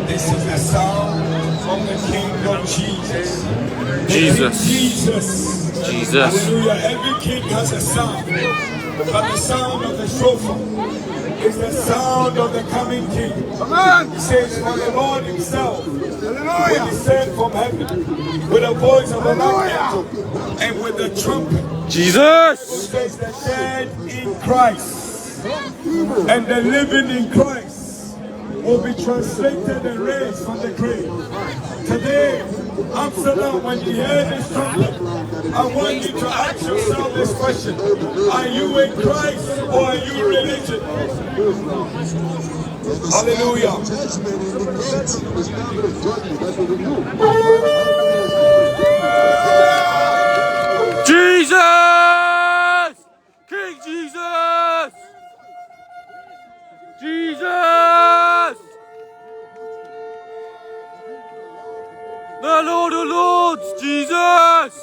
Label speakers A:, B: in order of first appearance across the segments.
A: This is the sound of the kingdom Jesus.
B: Jesus.
A: Jesus. Hallelujah. Every king has a sound. But the sound of the shofar is the sound of the coming king. He says, for the Lord himself will descend from heaven with a voice of an archangel and with the trumpet.
B: Jesus.
A: It says the dead in Christ and the living in Christ will be translated and raised from the grave. Today, Amsterdam, when you hear this trumpet, I want you to ask yourself this question. Are you in Christ or are you religion? Hallelujah.
B: Jesus! King Jesus! Jesus! The Lord of Lords, Jesus!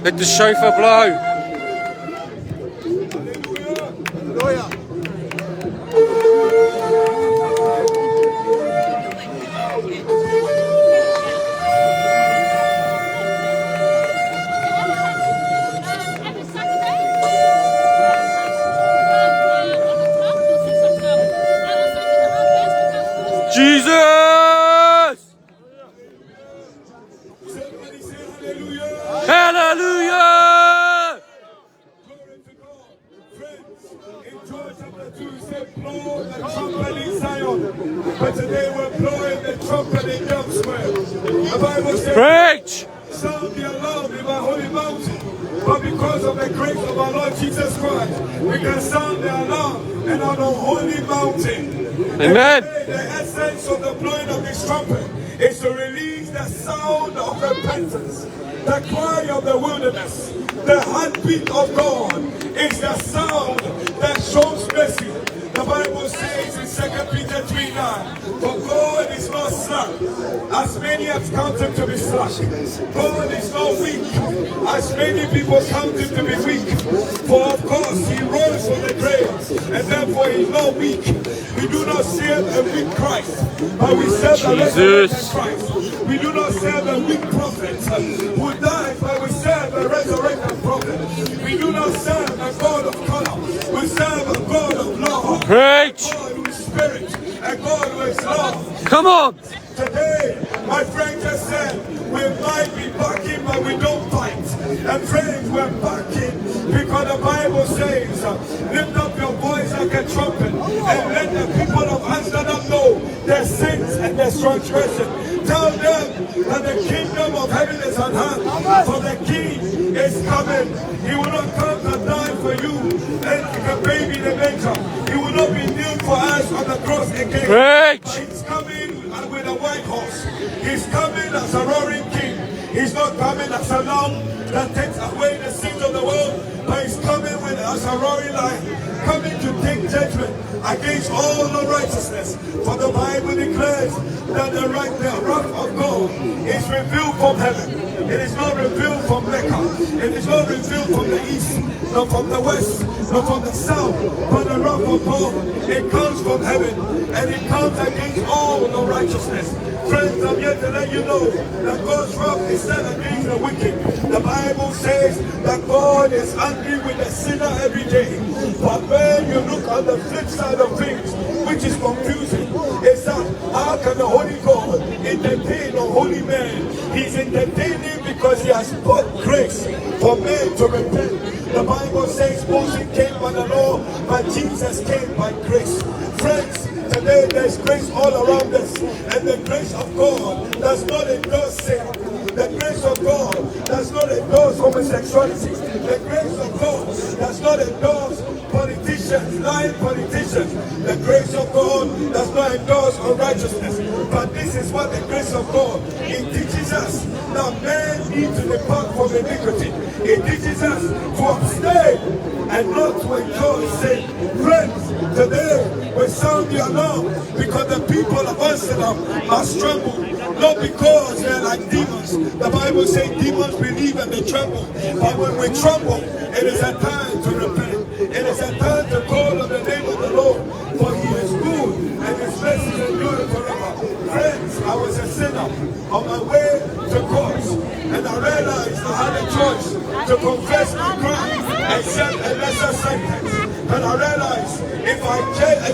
B: Let the shofar blow. Jesus! Hallelujah!
A: Glory to God. Friends, in John chapter 2, he said, blow the trumpet in Zion. But today we're blowing the trumpet in elsewhere. The Bible says,
B: Preach!
A: sound the alarm in my holy mountain. But because of the grace of our Lord Jesus Christ, we can sound the alarm and on a holy mountain.
B: Amen.
A: The essence of the blowing of this trumpet is to release the sound of repentance, the cry of the wilderness, the heartbeat of God. Is the sound that shows mercy. The Bible says in 2 Peter 3:9, for God is not slack, as many have counted to be slack. God is not weak, as many people count him to be weak. For of course he rose from the grave, and therefore he is not weak. We do not serve a weak Christ, but we serve a resurrected Christ. We do not serve a weak prophet who died, but we serve a resurrected prophet. We do not serve a God of color. We serve a God of love.
B: Preach!
A: A God who is spirit. A God who is love.
B: Come on!
A: Today, my friend just said, we might be backing, but we don't fight. And friends, we're backing because the Bible says, lift up your voice like a trumpet and let the people of Amsterdam know their sins and their transgression. Tell them that the kingdom of heaven is at hand, for the king is coming. He will not come to die for you and like a baby in the manger. He will not be kneeled for us on the cross again.
B: Preach!
A: But he's coming with a white horse. He's coming as a roaring king. He's not coming as a lamb that takes away the sins of the world, but he's coming with as a roaring lion, coming to take judgment against all unrighteousness. For the Bible declares that the wrath of God is revealed from heaven. It is not revealed from Mecca. It is not revealed from the east, nor from the west, nor from the south. But the wrath of God, it comes from heaven, and it comes against all unrighteousness. Friends, I'm here to let you know that God's wrath is set against the wicked. The Bible says that God is angry with the sinner every day. But when you look on the flip side of things, which is confusing, is that how can the Holy God entertain a holy man? He's entertaining because he has put grace for men to repent. The Bible says Moses came by the law, but Jesus came by grace. Friends, today there's grace all around us, and the grace of God does not endorse sin. The grace of God does not endorse homosexuality. The grace of God does not endorse politicians. politicians, lying politicians. The grace of God does not endorse unrighteousness. But this is what the grace of God, it teaches us that men need to depart from iniquity. It teaches us to abstain and not to enjoy sin. Friends, today we sound the alarm because the people of Amsterdam must tremble. Not because they're like demons. The Bible says demons believe and they tremble. But when we tremble, it is a time to repent. It is a time to call on the name of the Lord. For he is good and his mercy endures forever. Friends, I was a sinner on my way to court. And I realized I had a choice to confess my crime and accept a lesser sentence. And I realized if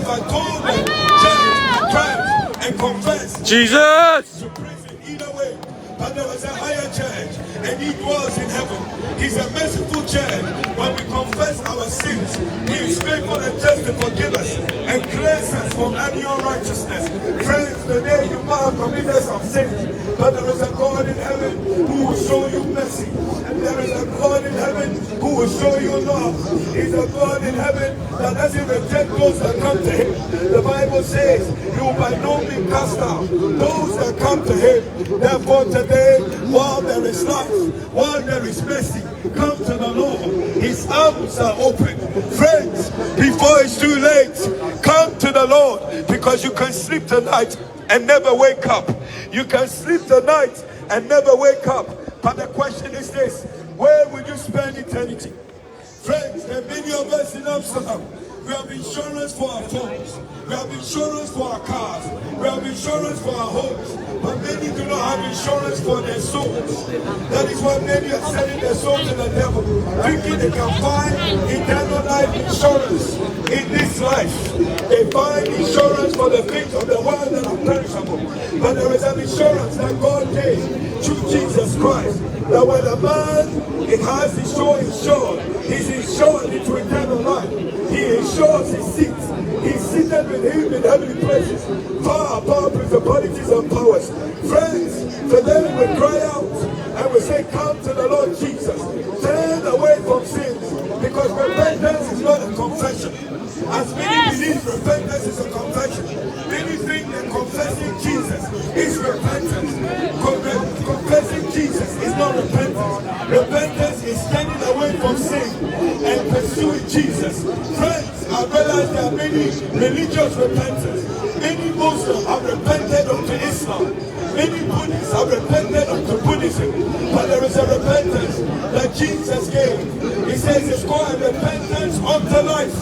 A: I told them, change crimes and confess
B: Jesus!
A: to prison either way, but there was a higher judge, and he dwells in heaven. He's a merciful judge. When we confess our sins, he is faithful and just to forgive us and cleanse us from any unrighteousness. Friends, today you might have committed some sins, but there is a God in heaven who will show you mercy. And there is a God in heaven who will show you love. He's a God in heaven that doesn't reject those that come to him. The Bible says, you will by no means cast out those that come to him. Therefore today, while there is life, while there is mercy, come to the Lord. His arms are open. Friends, before it's too late, come to the Lord, because you can sleep tonight and never wake up. You can sleep tonight and never wake up. But the question is this: where will you spend eternity? Friends, there are many of us in Amsterdam. We have insurance for our phones. We have insurance for our cars. We have insurance for our homes. But many do not have insurance for their souls. That is why many are selling their soul to the devil, thinking they can find eternal life insurance in this life. They find insurance for the things of the world that are perishable. But there is an insurance that God gave through Jesus Christ. That when a man has his soul insured, he's insured into eternal life. He ensures his seat. He's seated with him in heavenly places, far above principalities and powers. Friends, today we cry out and we say, come to the Lord Jesus. Turn away from sins, because repentance is not a confession. As many believe repentance is a confession, many think that confessing Jesus is repentance. Confessing Jesus is not repentance. Repentance is standing away from sin and pursuing Jesus. Friends, I realize there are many religious repentance. Many Muslims have repented unto Islam. Many Buddhists have repented unto Buddhism. But there is a repentance that Jesus gave. He says it's called repentance unto life.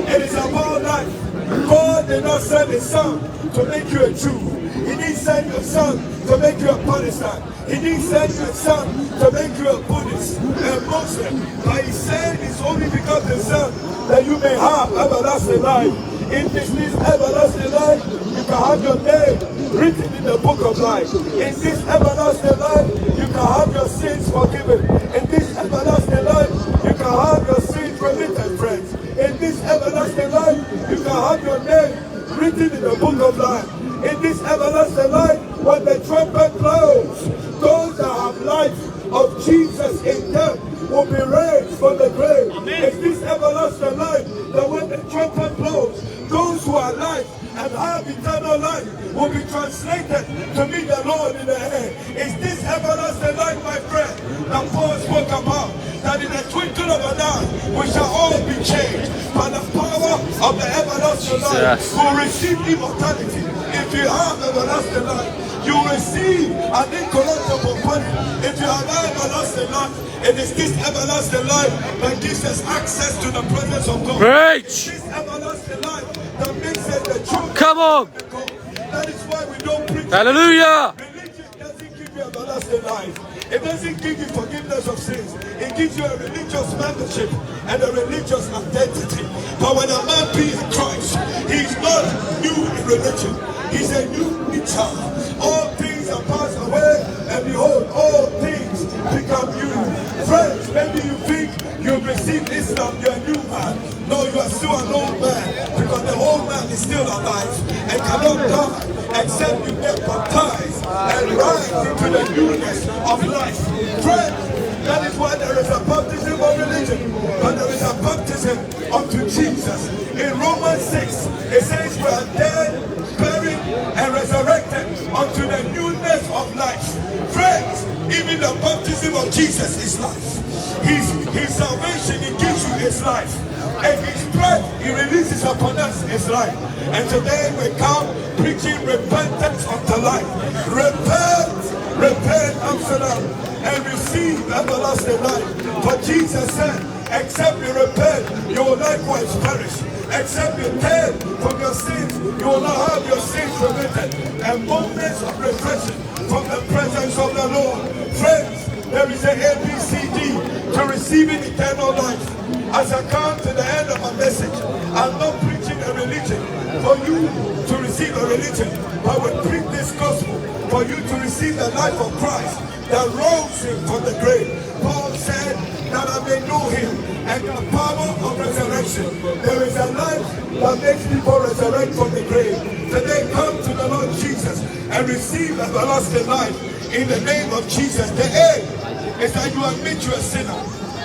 A: It is about life. God did not send his son to make you a Jew. He didn't send your son to make you a Protestant. He didn't send your son to make you a Buddhist, a Muslim. But he said it's only because the son that you may have everlasting life. In this everlasting life, you can have your name written in the book of life. In this everlasting life, you can have your sins forgiven. In this everlasting life, you can have your sins remitted, friends. In this everlasting life, you can have your name written in the book of life. In this everlasting life, when the trumpet blows, those that have life of Jesus in them will be raised from the grave. It's this everlasting life that when the trumpet blows, those who are alive and have eternal life will be translated to meet the Lord in the air. It's this everlasting life, my friend, that Paul spoke about, that in the twinkling of an eye we shall all be changed by the power of the everlasting life. We'll receive immortality. If you have everlasting life, you receive an incorruptible body. If you have everlasting life, it is this everlasting life that gives us access to the presence of God.
B: Preach!
A: It's this everlasting life that makes us the truth.
B: Come on!
A: That is why we don't preach.
B: Hallelujah!
A: Religion doesn't give you everlasting life. It doesn't give you forgiveness of sins. It gives you a religious membership and a religious identity. But when a man be in Christ, he's not new in religion. He's a new child. All things are passed away, and behold, all things become new. Friends, maybe you think you've received Islam, you're a new man. No, you are still an old man, because the old man is still alive and cannot die except you get baptized and rise into the newness of life. Friends, that is why there is a baptism of religion, but there is a baptism unto Jesus. In Romans 6, it says we are dead, buried, and resurrected unto the newness of life. Friends, even the baptism of Jesus is life. His salvation, He gives you His life. And His breath He releases upon us His life. And today we come preaching repentance unto life. Repent, Amsterdam, and receive everlasting life. For Jesus said, except you repent, you will likewise perish. Except you turn from your sins, you will not have your sins remitted. And moments of refreshing from the presence of the Lord. Friends, there is an ABCD to receiving eternal life. As I come to the end of my message, I'm not preaching a religion for you to receive a religion, but we preach this gospel for you to receive the life of Christ that rose Him from the grave. Paul said that I may know Him and the power of resurrection. There is a life that makes people resurrect from the grave. Today come to the Lord Jesus and receive everlasting life in the name of Jesus. The aim is that you admit you're a sinner.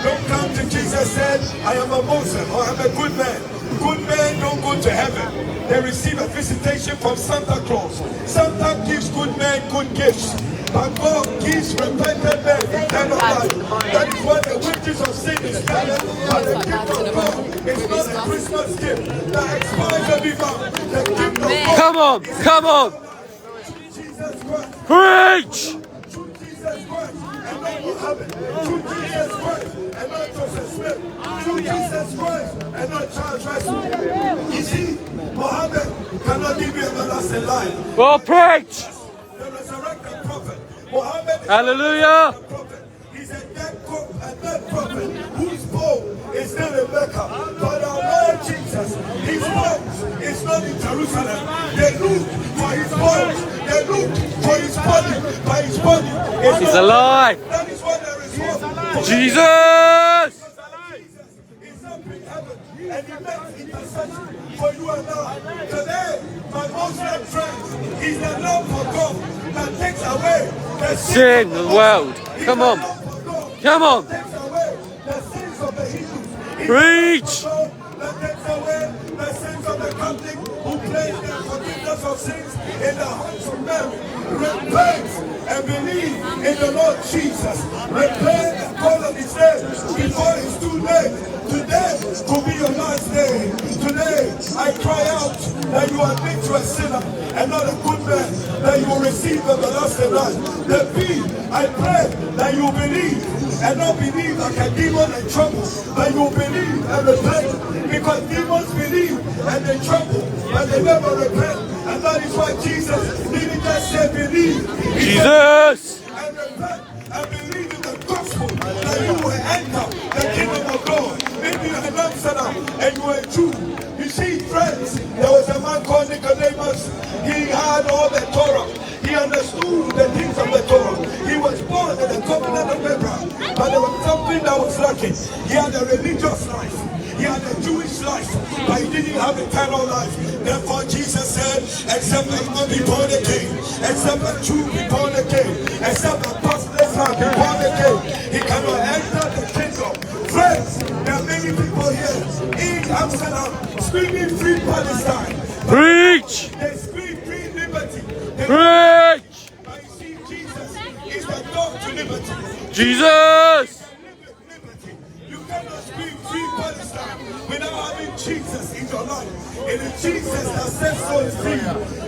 A: Don't come to Jesus and say, I am a Muslim or I'm a good man. Good men don't go to heaven. They receive a visitation from Santa Claus. Santa gives good men good gifts. But God gives repentant men eternal life. That is why the wages of sin is death. But the gift of God is not a Christmas gift that expires every month. The gift of God.
B: Come on, come on.
A: Jesus Christ.
B: Preach.
A: Through Jesus Christ. And not Muhammad. Through Jesus Christ. And not Joseph Smith. Through Jesus Christ. And not Charles Russell. You see, Muhammad cannot give you everlasting life.
B: Well, preach.
A: The resurrected prophet. Muhammad is
B: Hallelujah.
A: a prophet. He's a dead prophet whose bone is still in Mecca. But our Lord Jesus, His bones is not in Jerusalem. They look for His bones. They look for His body. But His body is
B: He's
A: not
B: alive.
A: That is why there is hope.
B: Jesus.
A: Jesus is up in heaven and He makes intercession for you and I. Today, my Muslim friends, He's the love for God that takes away the
B: Sin the world. Come on. Come on.
A: Takes away the sins of the Hindus.
B: Preach.
A: That takes away the sins of the Catholic who place their forgiveness of sins in the hearts of Mary. Repent and believe in the Lord Jesus. Repent and call on His name before it's too late. Today could be your last day. Today I cry out that you admit you are a sinner and not a good man, that you will receive everlasting life. The B, I pray that you believe and not believe like a demon in trouble, but you believe and repent, because demons believe and they tremble, but they never repent. And that is why Jesus didn't just say believe. He
B: Jesus.
A: said, and repent and believe in the gospel that you will enter the kingdom of God. Maybe you're in Amsterdam and you are a Jew. You see, friends, there was a man called Nicodemus. He had all the Torah. He understood the things of the Torah. He was born in the covenant of Abraham. But there was something that was lacking. He had a religious life. He had a Jewish life, but he didn't have eternal life. Therefore, Jesus said, except a man be born again, except a Jew be born again, except a pastor's son be born again, he cannot enter the kingdom. Friends, there are many people here in Amsterdam screaming free Palestine.
B: Preach.
A: They scream free liberty.
B: Preach.
A: But you see, Jesus is the door to liberty.
B: Jesus.
A: You cannot scream free Palestine without having Jesus in your life. It is Jesus that sets souls free.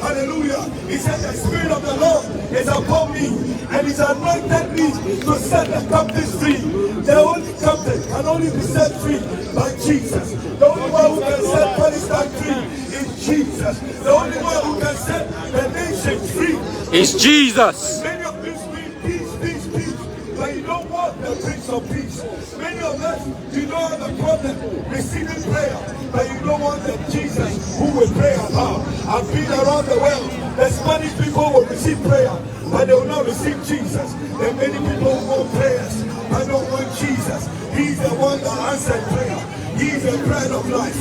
A: Hallelujah. He said the Spirit of the Lord is upon me and He's anointed me to set the captives free. The only captive can only be set free by Jesus. The only one who can set Palestine free is Jesus. The only one who can set the nation free
B: It's Jesus.
A: Many of you scream peace, peace, peace, but you don't want the Prince of Peace. Many of us, you don't have a problem receiving prayer, but you don't want the Jesus who will pray about. I've been around the world. The Spanish people will receive prayer, but they will not receive Jesus. There are many people who want prayers, but don't want Jesus. He's the one that answered prayer. He's the bread of life.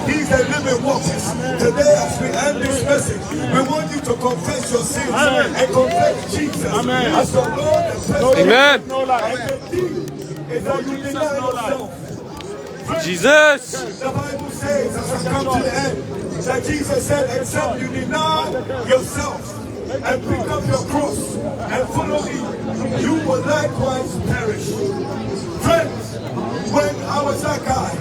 A: He's the living waters. Today, as we end this message, we want you to confess your sins and confess Jesus as your Lord and Savior.
B: Amen.
A: And the thing is that you deny yourself.
B: Jesus.
A: The Bible says, as I come to the end, that Jesus said, except you deny yourself and pick up your cross and follow me, you will likewise perish. Friends, when I was that guy,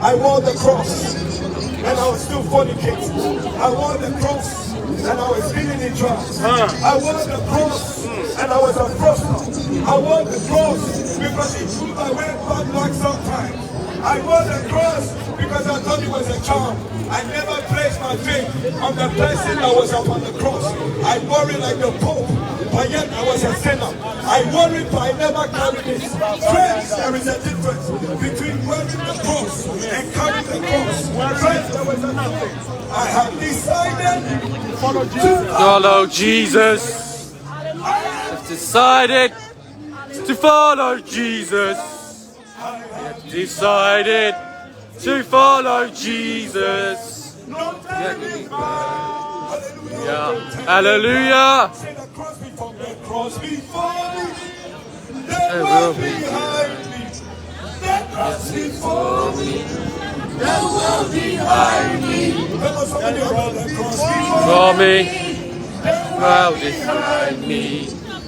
A: I wore the cross and I was still fornicating. I wore the cross and I was dealing in drugs. I wore the cross and I was a prostitute. I wore the cross because it drew my way bad luck sometimes. I wore the cross because I thought it was a charm. I never placed my faith on the person that was up on the cross. I wore it like the Pope, but yet I was a sinner. I wore it, but I never carried it. Friends, there is a difference between wearing the cross and carrying the cross. Friends, there was a difference. I have decided to
B: Follow Jesus. I've decided to follow Jesus. I've decided to follow Jesus. Yeah. Hallelujah.
A: Say the cross before me, the cross before me, the
B: It will
A: world
B: be
A: behind me, the cross before me, the world behind me. Come on, somebody about the cross before
B: For me, world behind me.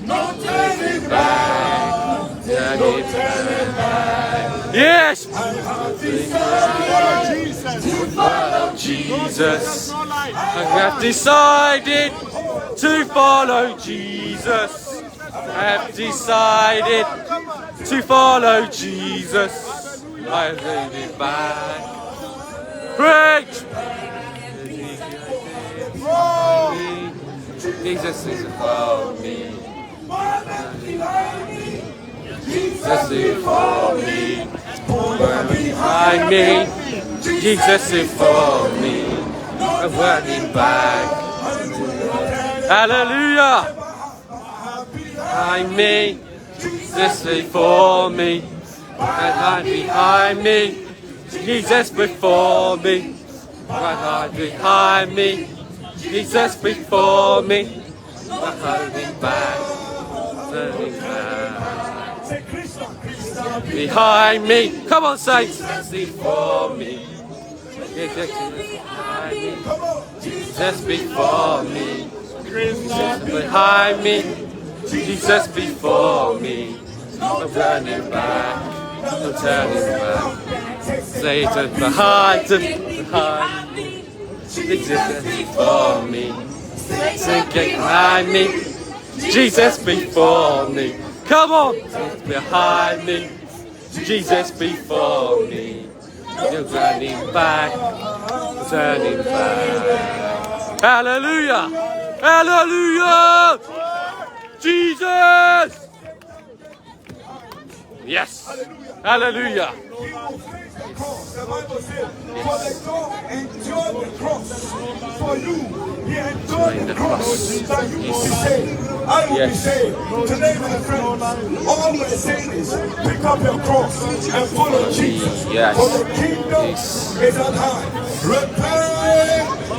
A: no turning back,
B: No turning back. Yes.
A: I have decided to follow
B: Jesus. I have decided to follow Jesus. I have decided to follow Jesus. I have it back. Preach! Jesus is above me. Jesus is for me. Behind me. Jesus is for me. I'm running back. Hallelujah. Behind me. Jesus is for me. And behind me. Jesus before me. Right behind me. Jesus before me. I'm running back. Turning back. Behind me. Come on, saints. Jesus before me. Jesus before me. Jesus behind me. Jesus before me. I'm turning back. I'm turning back. Satan behind me. Jesus before me. Satan behind me. Jesus before me. Come on. Jesus behind me. Jesus before me. You're turning back. Turning back. Hallelujah. Hallelujah. Jesus. Yes. Hallelujah.
A: The Bible says, for the God endured the cross for you. He endured the cross that you will be saved. I will be saved. Today, my friends, all we're saying is pick up your cross and follow Jesus.
B: Yes.
A: For the kingdom is at hand.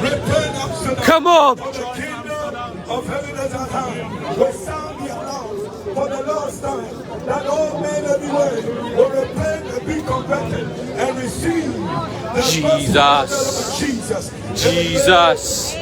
A: Repent up to the
B: Come on.
A: For the kingdom of heaven is at hand. We sound the alarm for the last time that all men everywhere will repent and be converted and receive the
B: Jesus.
A: Jesus.
B: Jesus.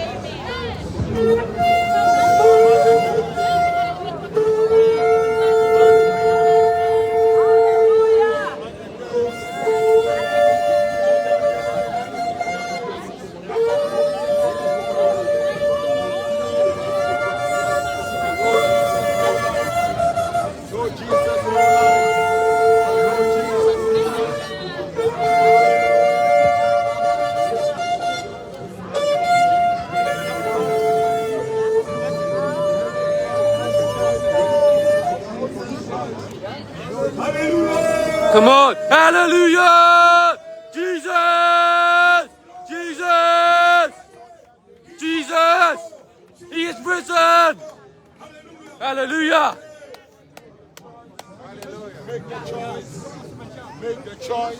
B: Come on. Hallelujah. Jesus. Jesus. Jesus. He is risen. Hallelujah.
C: Make the choice. Make the choice.